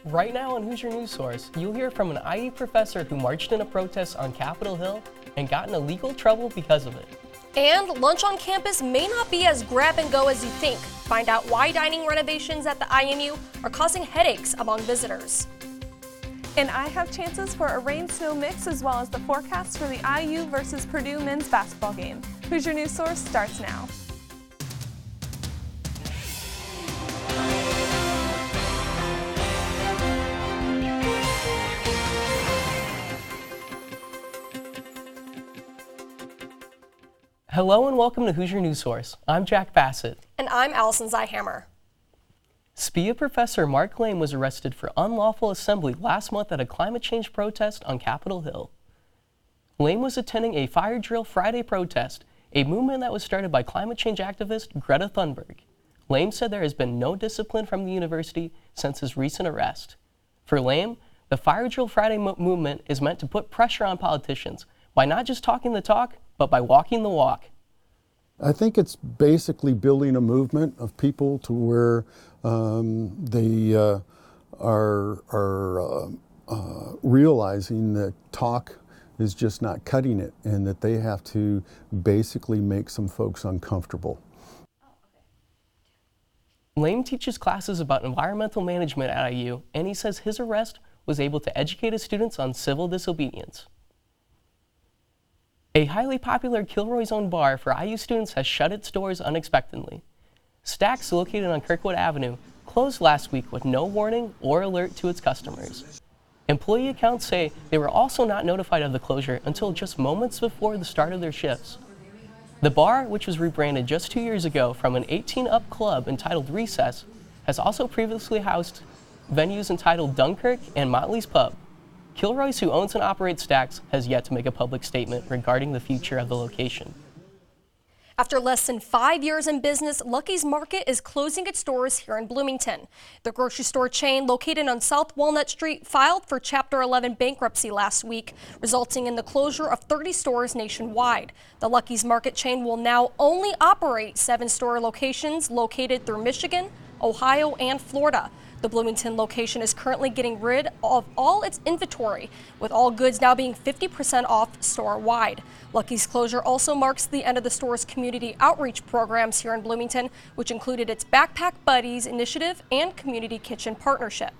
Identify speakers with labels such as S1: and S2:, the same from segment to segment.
S1: Right now on Hoosier News Source, you'll hear from an IU professor who marched in a protest on Capitol Hill and got into legal trouble because of it.
S2: And lunch on campus may not be as grab and go as you think. Find out why dining renovations at the IMU are causing headaches among visitors.
S3: And I have chances for a rain-snow mix as well as the forecast for the IU versus Purdue men's basketball game. Hoosier News Source starts now.
S1: Hello and welcome to Hoosier News Source. I'm Jack Bassett.
S2: And I'm Allison Zyhammer.
S1: SPIA professor Mark Lame was arrested for unlawful assembly last month at a climate change protest on Capitol Hill. Lame was attending a Fire Drill Friday protest, a movement that was started by climate change activist Greta Thunberg. Lame said there has been no discipline from the university since his recent arrest. For Lame, the Fire Drill Friday movement is meant to put pressure on politicians by not just talking the talk, but by walking the walk.
S4: I think it's basically building a movement of people to where they are realizing that talk is just not cutting it and that they have to basically make some folks uncomfortable.
S1: Lame teaches classes about environmental management at IU, and he says his arrest was able to educate his students on civil disobedience. A highly popular Kilroy's own bar for IU students has shut its doors unexpectedly. Stacks, located on Kirkwood Avenue, closed last week with no warning or alert to its customers. Employee accounts say they were also not notified of the closure until just moments before the start of their shifts. The bar, which was rebranded just 2 years ago from an 18-up club entitled Recess, has also previously housed venues entitled Dunkirk and Motley's Pub. Kilroy's, who owns and operates Stacks, has yet to make a public statement regarding the future of the location.
S2: After less than 5 years in business, Lucky's Market is closing its doors here in Bloomington. The grocery store chain, located on South Walnut Street, filed for Chapter 11 bankruptcy last week, resulting in the closure of 30 stores nationwide. The Lucky's Market chain will now only operate 7 store locations located through Michigan, Ohio, and Florida. The Bloomington location is currently getting rid of all its inventory, with all goods now being 50% off store-wide. Lucky's closure also marks the end of the store's community outreach programs here in Bloomington, which included its Backpack Buddies initiative and community kitchen partnership.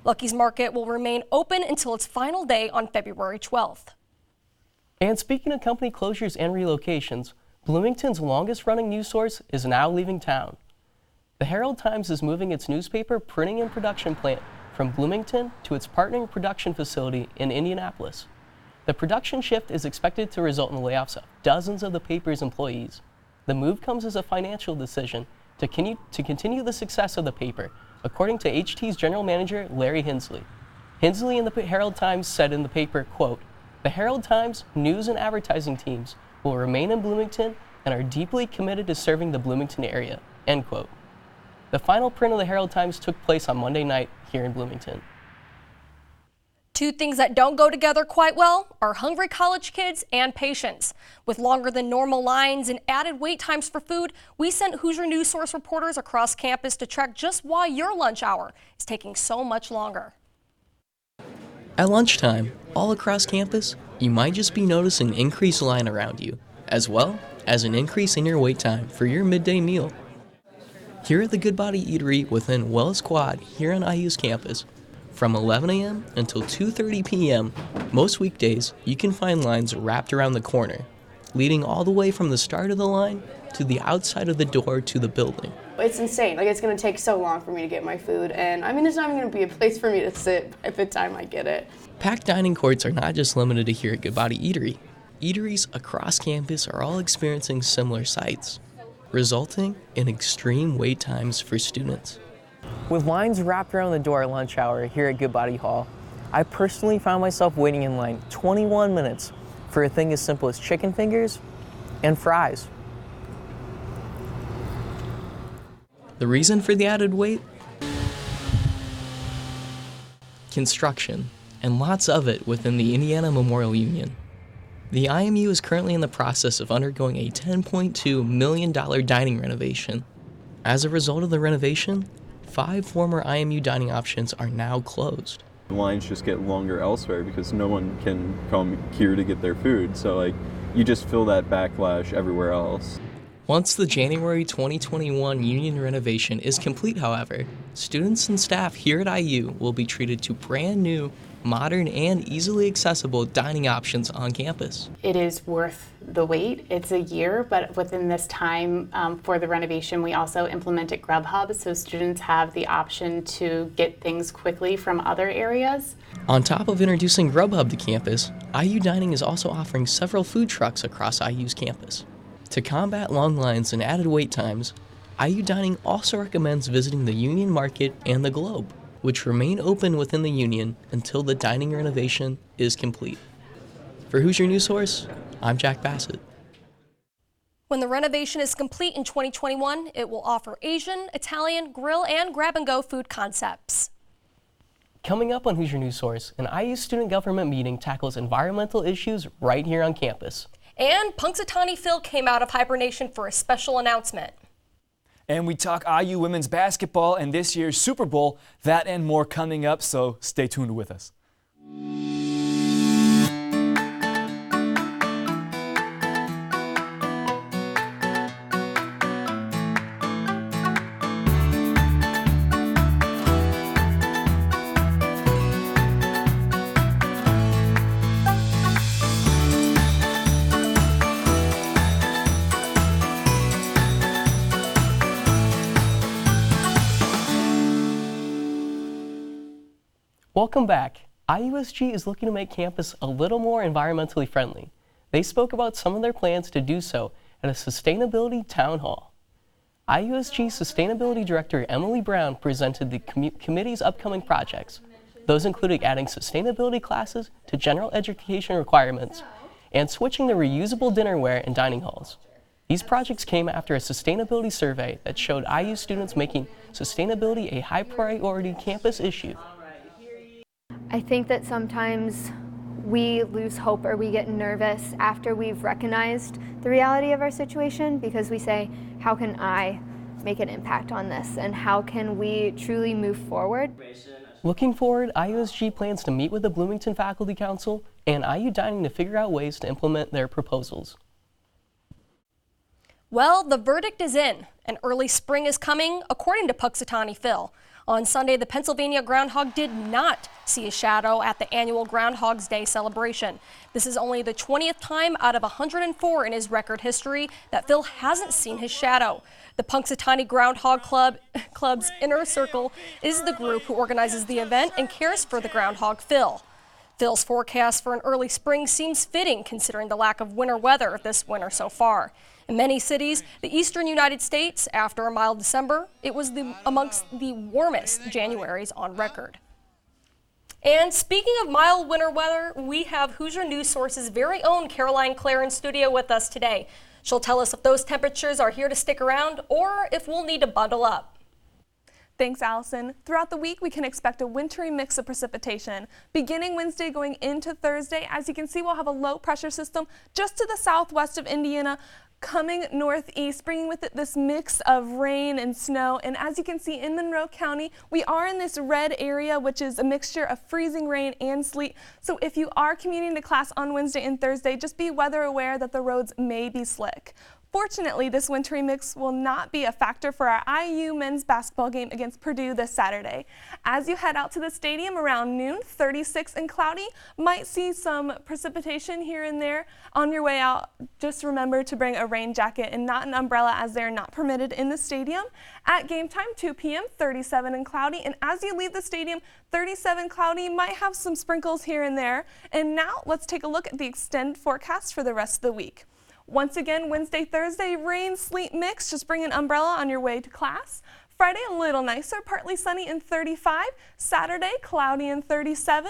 S2: Lucky's Market will remain open until its final day on February 12th.
S1: And speaking of company closures and relocations, Bloomington's longest-running news source is now leaving town. The Herald-Times is moving its newspaper printing and production plant from Bloomington to its partnering production facility in Indianapolis. The production shift is expected to result in the layoffs of dozens of the paper's employees. The move comes as a financial decision to continue the success of the paper, according to HT's general manager, Larry Hensley. Hensley and the Herald-Times said in the paper, quote, "The Herald-Times news and advertising teams will remain in Bloomington and are deeply committed to serving the Bloomington area," end quote. The final print of the Herald-Times took place on Monday night here in Bloomington.
S2: Two things that don't go together quite well are hungry college kids and patients. With longer than normal lines and added wait times for food, we sent Hoosier News Source reporters across campus to track just why your lunch hour is taking so much longer.
S5: At lunchtime, all across campus, you might just be noticing an increased line around you, as well as an increase in your wait time for your midday meal. Here at the Good Body Eatery within Wells Quad here on IU's campus, from 11 a.m. until 2:30 p.m., most weekdays you can find lines wrapped around the corner, leading all the way from the start of the line to the outside of the door to the building.
S6: It's insane. Like, it's going to take so long for me to get my food, and I mean, there's not even going to be a place for me to sit by the time I get it.
S5: Packed dining courts are not just limited to here at Good Body Eatery. Eateries across campus are all experiencing similar sights, resulting in extreme wait times for students.
S7: With lines wrapped around the door at lunch hour here at Good Body Hall, I personally found myself waiting in line 21 minutes for a thing as simple as chicken fingers and fries.
S5: The reason for the added wait? Construction, and lots of it within the Indiana Memorial Union. The IMU is currently in the process of undergoing a $10.2 million dining renovation. As a result of the renovation, 5 former IMU dining options are now closed.
S8: The lines just get longer elsewhere because no one can come here to get their food. So you just feel that backlash everywhere else.
S5: Once the January 2021 union renovation is complete, however, students and staff here at IU will be treated to brand new, modern, and easily accessible dining options on campus.
S9: It is worth the wait. It's a year, but within this time for the renovation, we also implemented Grubhub, so students have the option to get things quickly from other areas.
S5: On top of introducing Grubhub to campus, IU Dining is also offering several food trucks across IU's campus. To combat long lines and added wait times, IU Dining also recommends visiting the Union Market and the Globe, which remain open within the Union until the dining renovation is complete. For Hoosier News Source, I'm Jack Bassett.
S2: When the renovation is complete in 2021, it will offer Asian, Italian, grill, and grab-and-go food concepts.
S1: Coming up on Hoosier News Source, an IU student government meeting tackles environmental issues right here on campus.
S2: And Punxsutawney Phil came out of hibernation for a special announcement.
S10: And we talk IU women's basketball and this year's Super Bowl. That and more coming up, so stay tuned with us.
S1: Welcome back. IUSG is looking to make campus a little more environmentally friendly. They spoke about some of their plans to do so at a sustainability town hall. IUSG Sustainability Director Emily Brown presented the committee's upcoming projects. Those included adding sustainability classes to general education requirements and switching to reusable dinnerware in dining halls. These projects came after a sustainability survey that showed IU students making sustainability a high priority campus issue.
S11: I think that sometimes we lose hope or we get nervous after we've recognized the reality of our situation because we say, how can I make an impact on this and how can we truly move forward?
S1: Looking forward, IUSG plans to meet with the Bloomington Faculty Council and IU Dining to figure out ways to implement their proposals.
S2: Well, the verdict is in, and early spring is coming, according to Punxsutawney Phil. On Sunday, the Pennsylvania groundhog did not see a shadow at the annual Groundhog's Day celebration. This is only the 20th time out of 104 in his record history that Phil hasn't seen his shadow. The Punxsutawney Groundhog Club's Inner Circle is the group who organizes the event and cares for the groundhog Phil. Phil's forecast for an early spring seems fitting considering the lack of winter weather this winter so far. In many cities, the eastern United States, after a mild December, it was amongst the warmest Januaries on record. And speaking of mild winter weather, we have Hoosier News Source's very own Caroline Clare in studio with us today. She'll tell us if those temperatures are here to stick around or if we'll need to bundle up.
S3: Thanks, Allison. Throughout the week, we can expect a wintry mix of precipitation. Beginning Wednesday going into Thursday, as you can see, we'll have a low pressure system just to the southwest of Indiana, coming northeast, bringing with it this mix of rain and snow. And as you can see in Monroe County, we are in this red area, which is a mixture of freezing rain and sleet. So if you are commuting to class on Wednesday and Thursday, just be weather aware that the roads may be slick. Fortunately, this wintry mix will not be a factor for our IU men's basketball game against Purdue this Saturday. As you head out to the stadium around noon, 36 and cloudy, might see some precipitation here and there. On your way out, just remember to bring a rain jacket and not an umbrella as they're not permitted in the stadium. At game time, 2 p.m., 37 and cloudy. And as you leave the stadium, 37 cloudy, might have some sprinkles here and there. And now let's take a look at the extended forecast for the rest of the week. Once again, Wednesday, Thursday, rain, sleet mix. Just bring an umbrella on your way to class. Friday, a little nicer, partly sunny and 35. Saturday, cloudy and 37.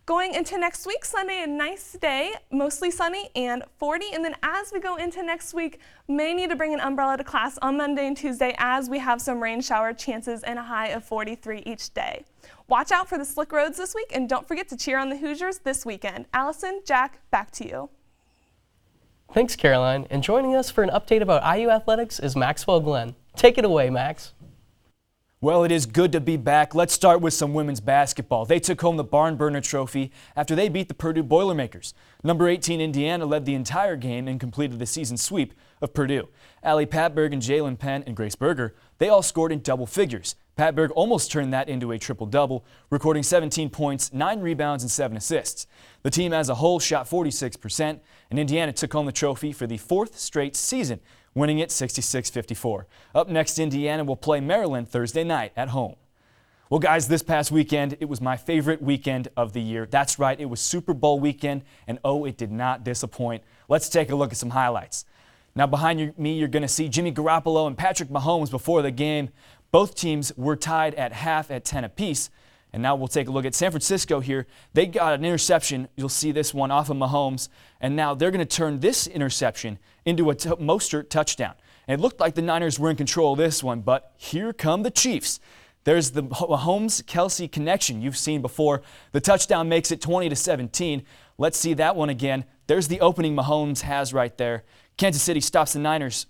S3: Going into next week, Sunday, a nice day, mostly sunny and 40. And then as we go into next week, may need to bring an umbrella to class on Monday and Tuesday as we have some rain shower chances and a high of 43 each day. Watch out for the slick roads this week and don't forget to cheer on the Hoosiers this weekend. Allison, Jack, back to you.
S1: Thanks, Caroline. And joining us for an update about IU athletics is Maxwell Glenn. Take it away, Max.
S10: Well, it is good to be back. Let's start with some women's basketball. They took home the Barn Burner Trophy after they beat the Purdue Boilermakers. Number 18 Indiana led the entire game and completed the season sweep of Purdue. Allie Patberg and Jalen Penn and Grace Berger, they all scored in double figures. Patberg almost turned that into a triple-double, recording 17 points, 9 rebounds, and 7 assists. The team as a whole shot 46%, and Indiana took home the trophy for the 4th straight season, winning it 66-54. Up next, Indiana will play Maryland Thursday night at home. Well, guys, this past weekend, it was my favorite weekend of the year. That's right, it was Super Bowl weekend, and oh, it did not disappoint. Let's take a look at some highlights. Now, behind me, you're going to see Jimmy Garoppolo and Patrick Mahomes before the game. Both teams were tied at half at 10 apiece. And now we'll take a look at San Francisco here. They got an interception. You'll see this one off of Mahomes. And now they're going to turn this interception into a Mostert touchdown. And it looked like the Niners were in control of this one, but here come the Chiefs. There's the Mahomes-Kelsey connection you've seen before. The touchdown makes it 20-17. Let's see that one again. There's the opening Mahomes has right there. Kansas City stops the Niners.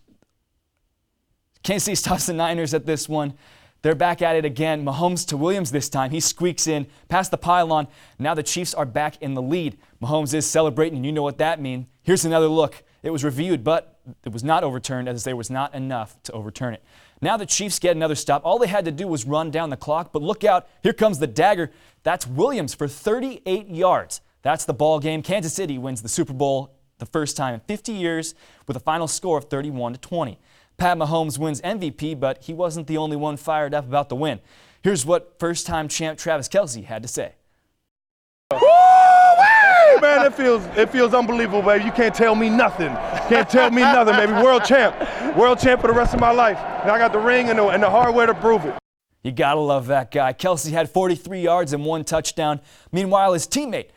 S10: Kansas City stops the Niners at this one. They're back at it again. Mahomes to Williams this time. He squeaks in past the pylon. Now the Chiefs are back in the lead. Mahomes is celebrating, and you know what that means. Here's another look. It was reviewed, but it was not overturned as there was not enough to overturn it. Now the Chiefs get another stop. All they had to do was run down the clock, but look out. Here comes the dagger. That's Williams for 38 yards. That's the ball game. Kansas City wins the Super Bowl the first time in 50 years with a final score of 31-20. Pat Mahomes wins MVP, but he wasn't the only one fired up about the win. Here's what first-time champ Travis Kelce had to say.
S12: Woo-wee! Man, it feels unbelievable, baby. You can't tell me nothing. Can't tell me nothing, baby. World champ for the rest of my life. And I got the ring and the hardware to prove it.
S10: You gotta love that guy. Kelce had 43 yards and 1 touchdown. Meanwhile, his teammate,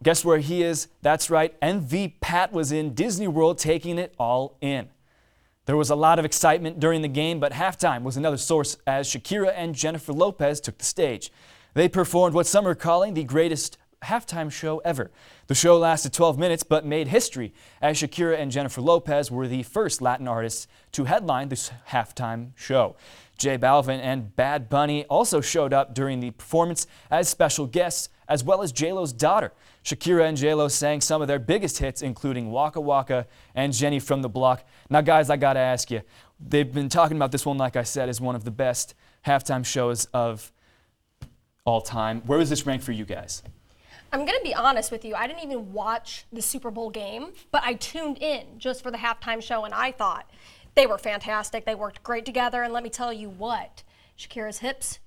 S10: guess where he is? That's right, MV Pat was in Disney World taking it all in. There was a lot of excitement during the game, but halftime was another source as Shakira and Jennifer Lopez took the stage. They performed what some are calling the greatest halftime show ever. The show lasted 12 minutes but made history as Shakira and Jennifer Lopez were the first Latin artists to headline this halftime show. J Balvin and Bad Bunny also showed up during the performance as special guests, as well as J-Lo's daughter. Shakira and J-Lo sang some of their biggest hits, including Waka Waka and Jenny from the Block. Now, guys, I gotta ask you, they've been talking about this one, like I said, as one of the best halftime shows of all time. Where is this ranked for you guys?
S2: I'm going to be honest with you. I didn't even watch the Super Bowl game, but I tuned in just for the halftime show, and I thought they were fantastic. They worked great together, and let me tell you what, Shakira's hips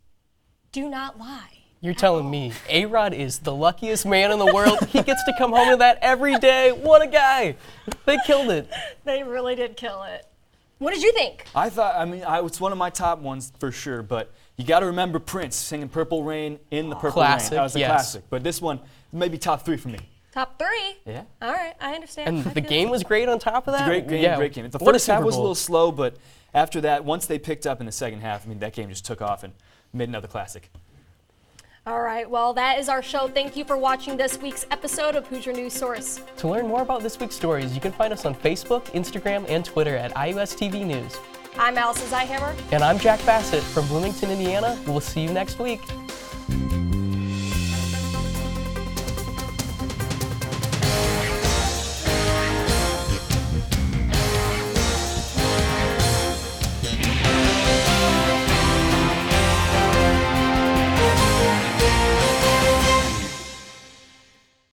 S2: do not lie.
S1: You're telling me A-Rod is the luckiest man in the world? He gets to come home to that every day. What a guy. They killed it.
S2: They really did kill it. What did you think?
S10: It's one of my top ones for sure, but you got to remember Prince singing Purple Rain in the Purple
S1: Classic,
S10: Rain. That was a
S1: yes.
S10: classic. But this one, maybe top 3 for me.
S2: Top 3?
S10: Yeah.
S2: All right, I understand.
S1: And the game was great on top of that?
S10: It's a great game,
S1: yeah.
S10: great game. The
S1: What a
S10: first half
S1: Super
S10: was a
S1: Bowl.
S10: little slow, but after that, once they picked up in the second half, that game just took off and made another classic.
S2: All right, well, that is our show. Thank you for watching this week's episode of Hoosier News Source.
S1: To learn more about this week's stories, you can find us on Facebook, Instagram, and Twitter at IUSTV News.
S2: I'm Allison Zeihammer.
S1: And I'm Jack Bassett from Bloomington, Indiana. We'll see you next week.